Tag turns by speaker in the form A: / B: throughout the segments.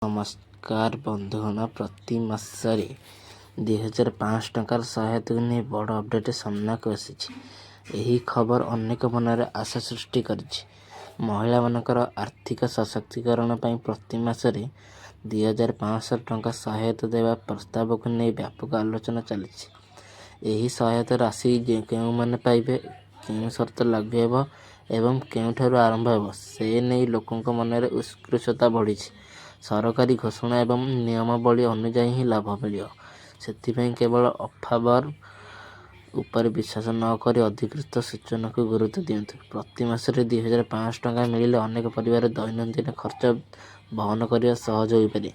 A: ନମସ୍କାର ବନ୍ଧୁଗଣ, ପ୍ରତି ମାସରେ 2500 ଟଙ୍କାର ସହାୟତାକୁ ନେଇ ବଡ଼ ଅପଡେଟ୍ ସାମ୍ନାକୁ ଆସିଛି। ଏହି ଖବର ଅନେକ ମନରେ ଆଶା ସୃଷ୍ଟି କରିଛି। ମହିଳାମାନଙ୍କର ଆର୍ଥିକ ସଶକ୍ତିକରଣ ପାଇଁ ପ୍ରତି ମାସରେ 2500 ଟଙ୍କା ସହାୟତା ଦେବା ପ୍ରସ୍ତାବକୁ ନେଇ ବ୍ୟାପକ ଆଲୋଚନା ଚାଲିଛି। ଏହି ସହାୟତା ରାଶି କେଉଁମାନେ ପାଇବେ, କେଉଁ ସର୍ତ୍ତ ଲାଗୁ ହେବ ଏବଂ କେଉଁଠାରୁ ଆରମ୍ଭ ହେବ, ସେ ନେଇ ଲୋକଙ୍କ ମନରେ ଉତ୍କଣ୍ଠା ବଢ଼ିଛି। ସରକାରୀ ଘୋଷଣା ଏବଂ ନିୟମାବଳୀ ଅନୁଯାୟୀ ହିଁ ଲାଭ ମିଳିବ, ସେଥିପାଇଁ କେବଳ ଅଫାବର ଉପରେ ବିଶ୍ୱାସ ନ କରି ଅଧିକୃତ ସୂଚନାକୁ ଗୁରୁତ୍ୱ ଦିଅନ୍ତୁ। ପ୍ରତି ମାସରେ 2500 ଟଙ୍କା ମିଳିଲେ ଅନେକ ପରିବାର ଦୈନନ୍ଦିନ ଖର୍ଚ୍ଚ ବହନ କରିବା ସହଜ ହୋଇପାରେ।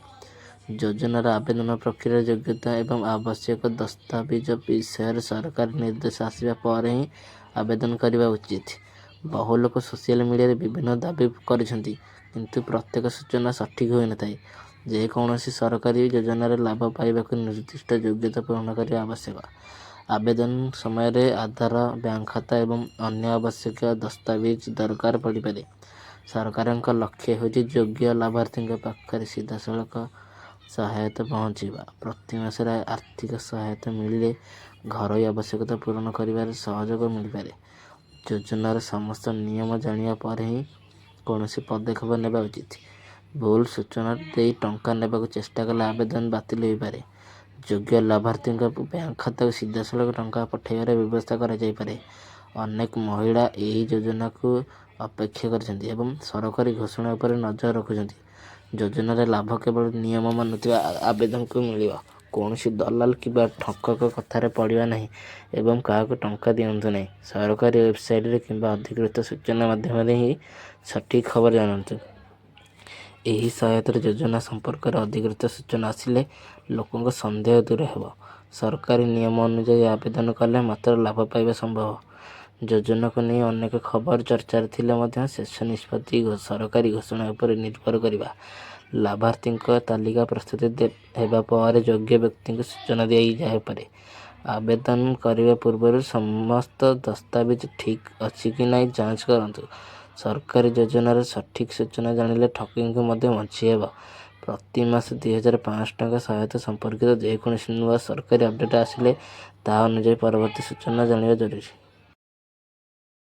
A: ଯୋଜନାର ଆବେଦନ ପ୍ରକ୍ରିୟା, ଯୋଗ୍ୟତା ଏବଂ ଆବଶ୍ୟକ ଦସ୍ତାବିଜ ବିଷୟରେ ସରକାରୀ ନିର୍ଦ୍ଦେଶ ଆସିବା ପରେ ହିଁ ଆବେଦନ କରିବା ଉଚିତ। ବହୁ ଲୋକ ସୋସିଆଲ ମିଡ଼ିଆରେ ବିଭିନ୍ନ ଦାବି କରିଛନ୍ତି, କିନ୍ତୁ ପ୍ରତ୍ୟେକ ସୂଚନା ସଠିକ୍ ହୋଇନଥାଏ। ଯେକୌଣସି ସରକାରୀ ଯୋଜନାରେ ଲାଭ ପାଇବାକୁ ନିର୍ଦ୍ଦିଷ୍ଟ ଯୋଗ୍ୟତା ପୂରଣ କରିବା ଆବଶ୍ୟକ। ଆବେଦନ ସମୟରେ ଆଧାର, ବ୍ୟାଙ୍କ ଖାତା ଏବଂ ଅନ୍ୟ ଆବଶ୍ୟକ ଦସ୍ତାବିଜ ଦରକାର ପଡ଼ିପାରେ। ସରକାରଙ୍କ ଲକ୍ଷ୍ୟ ହେଉଛି ଯୋଗ୍ୟ ଲାଭାର୍ଥୀଙ୍କ ପାଖରେ ସିଧାସଳଖ ସହାୟତା ପହଞ୍ଚାଇବା। ପ୍ରତି ମାସରେ ଆର୍ଥିକ ସହାୟତା ମିଳିଲେ ଘରୋଇ ଆବଶ୍ୟକତା ପୂରଣ କରିବାରେ ସହଯୋଗ ମିଳିପାରେ। ଯୋଜନାର ସମସ୍ତ ନିୟମ ଜାଣିବା ପରେ ହିଁ କୌଣସି ପଦକ୍ଷେପ ନେବା ଉଚିତ। ଭୁଲ ସୂଚନା ଦେଇ ଟଙ୍କା ନେବାକୁ ଚେଷ୍ଟା କଲେ ଆବେଦନ ବାତିଲ ହୋଇପାରେ। ଯୋଗ୍ୟ ଲାଭାର୍ଥୀଙ୍କ ବ୍ୟାଙ୍କ ଖାତାକୁ ସିଧାସଳଖ ଟଙ୍କା ପଠାଇବାର ବ୍ୟବସ୍ଥା କରାଯାଇପାରେ। ଅନେକ ମହିଳା ଏହି ଯୋଜନାକୁ ଅପେକ୍ଷା କରିଛନ୍ତି ଏବଂ ସରକାରୀ ଘୋଷଣା ଉପରେ ନଜର ରଖୁଛନ୍ତି। ଯୋଜନାର ଲାଭ କେବଳ ନିୟମ ମାନୁଥିବା ଆବେଦକଙ୍କୁ ମିଳିବ। କୌଣସି ଦଲାଲ କିମ୍ବା ଠକଙ୍କ କଥାରେ ପଡ଼ିବା ନାହିଁ ଏବଂ କାହାକୁ ଟଙ୍କା ଦିଅନ୍ତୁ ନାହିଁ। ସରକାରୀ ୱେବସାଇଟରେ କିମ୍ବା ଅଧିକୃତ ସୂଚନା ମାଧ୍ୟମରେ ହିଁ ସଠିକ୍ ଖବର ଜାଣନ୍ତୁ। ଏହି ସହାୟତା ଯୋଜନା ସମ୍ପର୍କରେ ଅଧିକୃତ ସୂଚନା ଆସିଲେ ଲୋକଙ୍କ ସନ୍ଦେହ ଦୂର ହେବ। ସରକାରୀ ନିୟମ ଅନୁଯାୟୀ ଆବେଦନ କଲେ ମାତ୍ର ଲାଭ ପାଇବା ସମ୍ଭବ। ଯୋଜନାକୁ ନେଇ ଅନେକ ଖବର ଚର୍ଚ୍ଚାରେ ଥିଲେ ମଧ୍ୟ ଶେଷ ନିଷ୍ପତ୍ତି ସରକାରୀ ଘୋଷଣା ଉପରେ ନିର୍ଭର କରିବା। ଲାଭାର୍ଥୀଙ୍କ ତାଲିକା ପ୍ରସ୍ତୁତ ହେବା ପରେ ଯୋଗ୍ୟ ବ୍ୟକ୍ତିଙ୍କୁ ସୂଚନା ଦିଆଯାଇପାରେ। ଆବେଦନ କରିବା ପୂର୍ବରୁ ସମସ୍ତ ଦସ୍ତାବିଜ ଠିକ୍ ଅଛି କି ନାହିଁ ଯାଞ୍ଚ କରନ୍ତୁ। ସରକାରୀ ଯୋଜନାର ସଠିକ୍ ସୂଚନା ଜାଣିଲେ ଠକେଇଙ୍କୁ ମଧ୍ୟ ବଞ୍ଚି ହେବ। ପ୍ରତି ମାସ 2500 ଟଙ୍କା ସହାୟତା ସମ୍ପର୍କିତ ଯେକୌଣସି ନୂଆ ସରକାରୀ ଅପଡେଟ୍ ଆସିଲେ ତାହା ଅନୁଯାୟୀ ପରବର୍ତ୍ତୀ ସୂଚନା ଜାଣିବା ଜରୁରୀ।